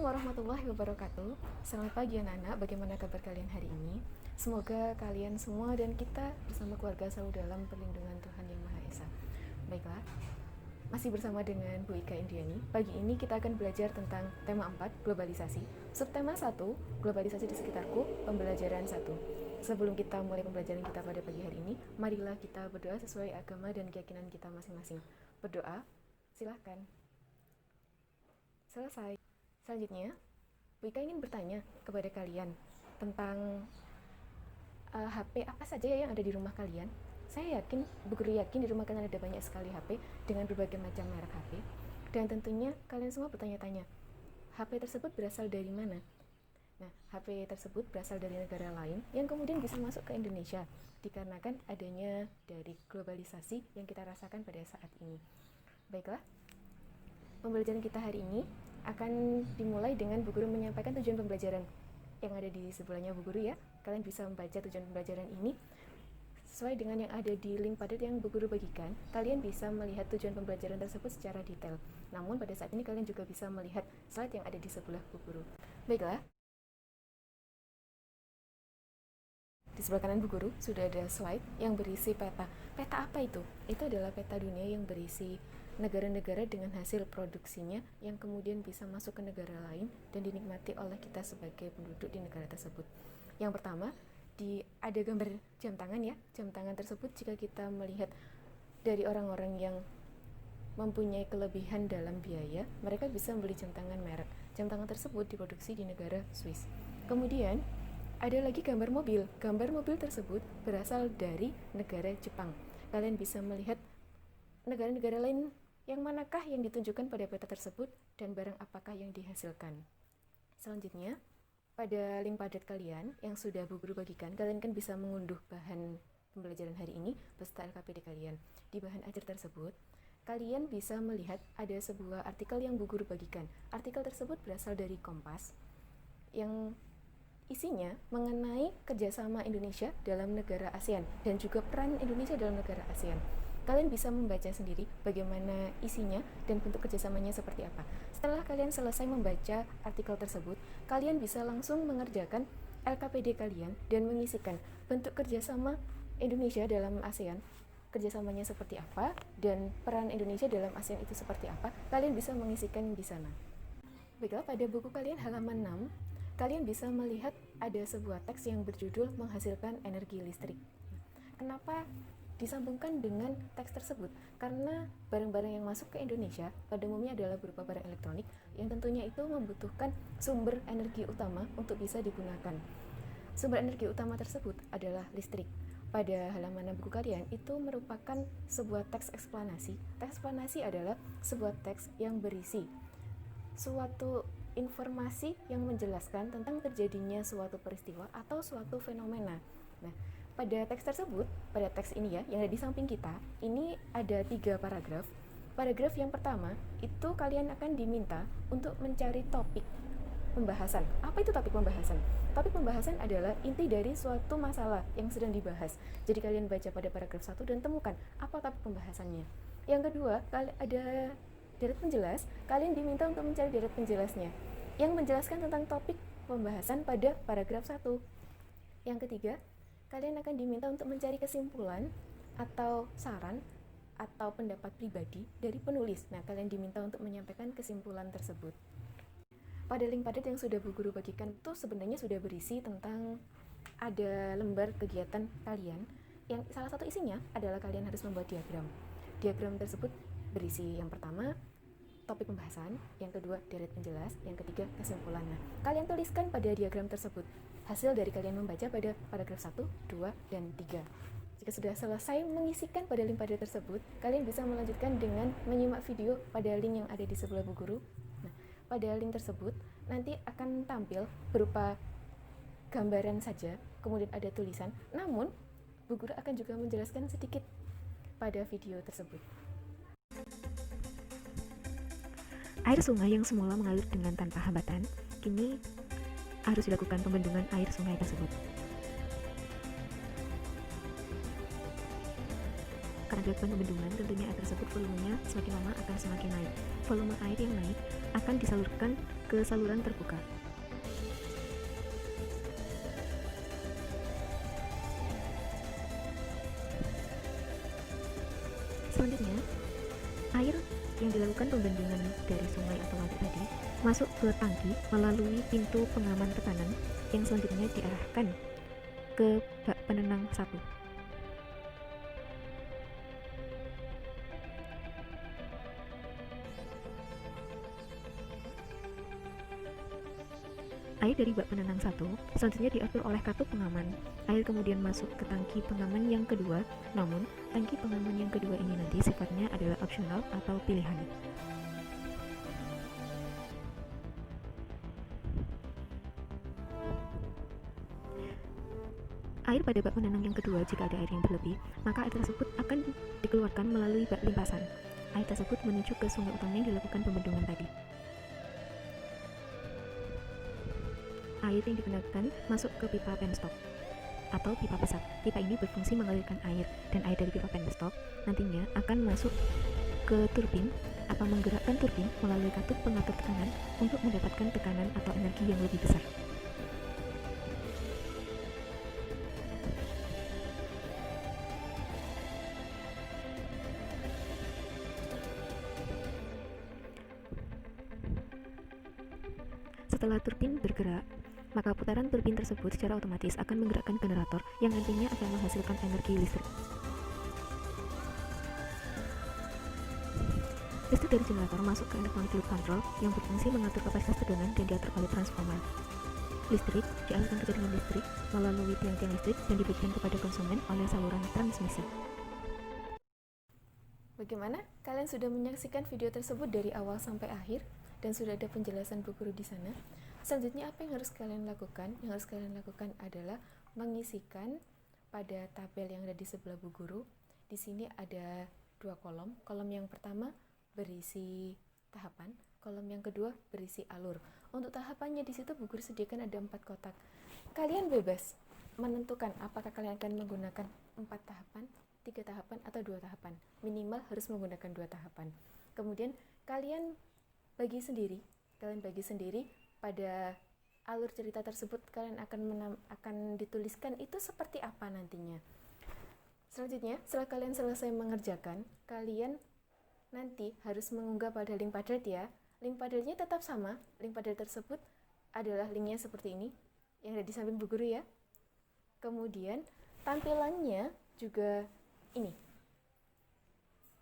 warahmatullahi wabarakatuh. Selamat pagi anak-anak, bagaimana kabar kalian hari ini? Semoga kalian semua dan kita bersama keluarga selalu dalam perlindungan Tuhan Yang Maha Esa. Baiklah, masih bersama dengan Bu Ika Indiani. Pagi ini kita akan belajar tentang tema 4, globalisasi. Subtema 1, globalisasi di sekitarku, pembelajaran 1. Sebelum kita mulai pembelajaran kita pada pagi hari ini, marilah kita berdoa sesuai agama dan keyakinan kita masing-masing. Berdoa, silahkan. Selesai. Selanjutnya, Bu Ika ingin bertanya kepada kalian tentang HP apa saja ya yang ada di rumah kalian. Saya yakin, Bu Guru yakin di rumah kalian ada banyak sekali HP dengan berbagai macam merek HP. Dan tentunya kalian semua bertanya-tanya, HP tersebut berasal dari mana? Nah, HP tersebut berasal dari negara lain yang kemudian bisa masuk ke Indonesia dikarenakan adanya dari globalisasi yang kita rasakan pada saat ini. Baiklah, pembelajaran kita hari ini akan dimulai dengan Bu Guru menyampaikan tujuan pembelajaran yang ada di sebelahnya Bu Guru ya. Kalian bisa membaca tujuan pembelajaran ini sesuai dengan yang ada di link padat yang Bu Guru bagikan. Kalian bisa melihat tujuan pembelajaran tersebut secara detail. Namun pada saat ini kalian juga bisa melihat slide yang ada di sebelah Bu Guru. Baiklah, di sebelah kanan Bu Guru sudah ada slide yang berisi peta. Peta apa itu? Itu adalah peta dunia yang berisi negara-negara dengan hasil produksinya yang kemudian bisa masuk ke negara lain dan dinikmati oleh kita sebagai penduduk di negara tersebut. Yang pertama, ada gambar jam tangan ya. Jam tangan tersebut jika kita melihat dari orang-orang yang mempunyai kelebihan dalam biaya, mereka bisa membeli jam tangan merek. Jam tangan tersebut diproduksi di negara Swiss. Kemudian ada lagi gambar mobil. Gambar mobil tersebut berasal dari negara Jepang. Kalian bisa melihat negara-negara lain yang manakah yang ditunjukkan pada peta tersebut dan barang apakah yang dihasilkan. Selanjutnya, pada link padat kalian yang sudah Bu Guru bagikan, kalian kan bisa mengunduh bahan pembelajaran hari ini beserta LKPD kalian. Di bahan ajar tersebut, kalian bisa melihat ada sebuah artikel yang Bu Guru bagikan. Artikel tersebut berasal dari Kompas yang isinya mengenai kerjasama Indonesia dalam negara ASEAN dan juga peran Indonesia dalam negara ASEAN. Kalian bisa membaca sendiri bagaimana isinya dan bentuk kerjasamanya seperti apa. Setelah kalian selesai membaca artikel tersebut, kalian bisa langsung mengerjakan LKPD kalian dan mengisikan bentuk kerjasama Indonesia dalam ASEAN, kerjasamanya seperti apa, dan peran Indonesia dalam ASEAN itu seperti apa. Kalian bisa mengisikan di sana. Baiklah, pada buku kalian halaman 6, kalian bisa melihat ada sebuah teks yang berjudul menghasilkan energi listrik. Kenapa disambungkan dengan teks tersebut? Karena barang-barang yang masuk ke Indonesia pada umumnya adalah berupa barang elektronik yang tentunya itu membutuhkan sumber energi utama untuk bisa digunakan. Sumber energi utama tersebut adalah listrik. Pada halaman buku kalian itu merupakan sebuah teks eksplanasi. Teks eksplanasi adalah sebuah teks yang berisi suatu informasi yang menjelaskan tentang terjadinya suatu peristiwa atau suatu fenomena. Nah, pada teks tersebut, pada teks ini ya, yang ada di samping kita, ini ada 3 paragraf. Paragraf yang pertama, itu kalian akan diminta untuk mencari topik pembahasan. Apa itu topik pembahasan? Topik pembahasan adalah inti dari suatu masalah yang sedang dibahas. Jadi kalian baca pada paragraf 1 dan temukan apa topik pembahasannya. Yang kedua, ada deret penjelas, kalian diminta untuk mencari deret penjelasnya yang menjelaskan tentang topik pembahasan pada paragraf 1. Yang ketiga, kalian akan diminta untuk mencari kesimpulan atau saran atau pendapat pribadi dari penulis. Nah, kalian diminta untuk menyampaikan kesimpulan tersebut. Pada link padat yang sudah Bu Guru bagikan itu sebenarnya sudah berisi tentang ada lembar kegiatan kalian yang salah satu isinya adalah kalian harus membuat diagram. Diagram tersebut berisi yang pertama topik pembahasan, yang kedua deret penjelas, yang ketiga kesimpulan. Nah, kalian tuliskan pada diagram tersebut hasil dari kalian membaca pada paragraf 1, 2, dan 3. Jika sudah selesai mengisikan pada link padat tersebut, kalian bisa melanjutkan dengan menyimak video pada link yang ada di sebelah Bu Guru. Nah, pada link tersebut nanti akan tampil berupa gambaran saja, kemudian ada tulisan. Namun, Bu Guru akan juga menjelaskan sedikit pada video tersebut. Air sungai yang semula mengalir dengan tanpa hambatan, kini harus dilakukan pembendungan air sungai tersebut. Karena dilakukan pembendungan, tentunya air tersebut volumenya semakin lama akan semakin naik. Volume air yang naik akan disalurkan ke saluran terbuka. Selanjutnya, air yang dilakukan pembendungan dari sungai atau waduk tadi masuk ke tangki melalui pintu pengaman tekanan yang selanjutnya diarahkan ke bak penenang 1. Air dari bak penenang 1 selanjutnya diatur oleh katup pengaman. Air kemudian masuk ke tangki pengaman yang kedua, namun tangki pengaman yang kedua ini nanti sifatnya adalah opsional atau pilihan. Air pada bak penenang yang kedua, jika ada air yang berlebih, maka air tersebut akan dikeluarkan melalui bak limpasan. Air tersebut menuju ke sungai utama yang dilakukan pembendungan tadi. Air yang digunakan masuk ke pipa penstop atau pipa pesat. Pipa ini berfungsi mengalirkan air, dan air dari pipa penstop nantinya akan masuk ke turbin atau menggerakkan turbin melalui katup pengatur tekanan untuk mendapatkan tekanan atau energi yang lebih besar. Setelah turbin bergerak, maka putaran turbin tersebut secara otomatis akan menggerakkan generator yang nantinya akan menghasilkan energi listrik. Listrik dari generator masuk ke electronic loop control yang berfungsi mengatur kapasitas tegangan dan diatur oleh transformer. Listrik dialirkan ke jaringan listrik melalui tiang-tiang listrik dan diberikan kepada konsumen oleh saluran transmisi. Bagaimana? Kalian sudah menyaksikan video tersebut dari awal sampai akhir dan sudah ada penjelasan Bu Guru di sana. Selanjutnya apa yang harus kalian lakukan? Yang harus kalian lakukan adalah mengisikan pada tabel yang ada di sebelah Bu Guru. Di sini ada 2 kolom. Kolom yang pertama berisi tahapan, kolom yang kedua berisi alur. Untuk tahapannya di situ Bu Guru sediakan ada 4 kotak. Kalian bebas menentukan apakah kalian akan menggunakan 4 tahapan, 3 tahapan, atau 2 tahapan. Minimal harus menggunakan 2 tahapan. Kemudian kalian bagi sendiri pada alur cerita tersebut kalian akan dituliskan itu seperti apa nantinya. Selanjutnya, setelah kalian selesai mengerjakan, kalian nanti harus mengunggah pada link Padlet ya. Link Padletnya tetap sama. Link Padlet tersebut adalah linknya seperti ini yang ada di samping Bu Guru ya. Kemudian tampilannya juga ini.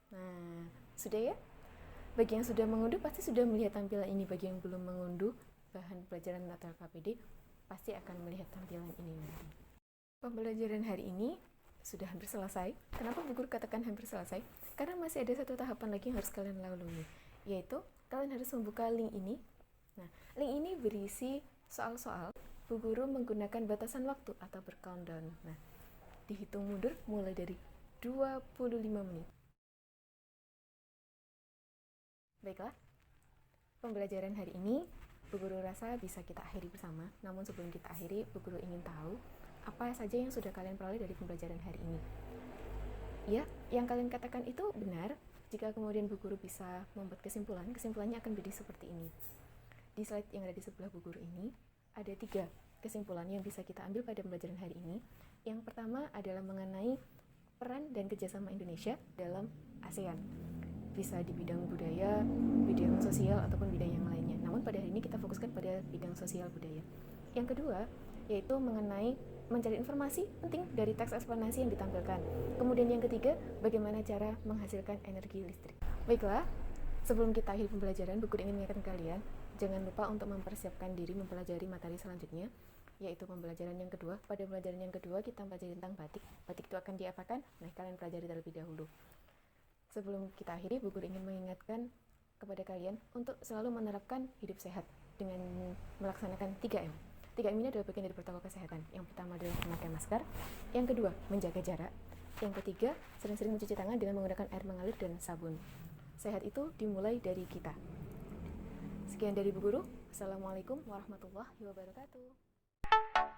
Nah, sudah ya? Bagi yang sudah mengunduh pasti sudah melihat tampilan ini. Bagi yang belum mengunduh bahan pelajaran Natal KPD pasti akan melihat tampilan ini nanti. Pembelajaran hari ini sudah hampir selesai. Kenapa Bu Guru katakan hampir selesai? Karena masih ada 1 tahapan lagi yang harus kalian lalui, yaitu kalian harus membuka link ini. Nah, link ini berisi soal-soal Bu Guru menggunakan batasan waktu atau bercountdown. Nah, dihitung mundur mulai dari 25 menit. Baiklah, pembelajaran hari ini Bu Guru rasa bisa kita akhiri bersama. Namun sebelum kita akhiri, Bu Guru ingin tahu apa saja yang sudah kalian peroleh dari pembelajaran hari ini. Ya, yang kalian katakan itu benar. Jika kemudian Bu Guru bisa membuat kesimpulan, kesimpulannya akan menjadi seperti ini. Di slide yang ada di sebelah Bu Guru ini, ada 3 kesimpulan yang bisa kita ambil pada pembelajaran hari ini. Yang pertama adalah mengenai peran dan kerjasama Indonesia dalam ASEAN. Bisa di bidang budaya, bidang sosial, ataupun bidang yang lainnya. Namun pada hari ini kita fokuskan pada bidang sosial budaya. Yang kedua, yaitu mengenai mencari informasi penting dari teks eksplanasi yang ditampilkan. Kemudian yang ketiga, bagaimana cara menghasilkan energi listrik. Baiklah, sebelum kita akhiri pembelajaran, Bu Guru ingin mengingatkan kalian, jangan lupa untuk mempersiapkan diri mempelajari materi selanjutnya, yaitu pembelajaran yang kedua. Pada pembelajaran yang kedua, kita mempelajari tentang batik. Batik itu akan diapakan? Nah, kalian pelajari terlebih dahulu. Sebelum kita akhiri, Bu Guru ingin mengingatkan kepada kalian untuk selalu menerapkan hidup sehat dengan melaksanakan 3M. 3M ini adalah bagian dari protokol kesehatan. Yang pertama adalah memakai masker, yang kedua menjaga jarak, yang ketiga sering-sering mencuci tangan dengan menggunakan air mengalir dan sabun. Sehat itu dimulai dari kita. Sekian dari Bu Guru. Assalamualaikum warahmatullahi wabarakatuh.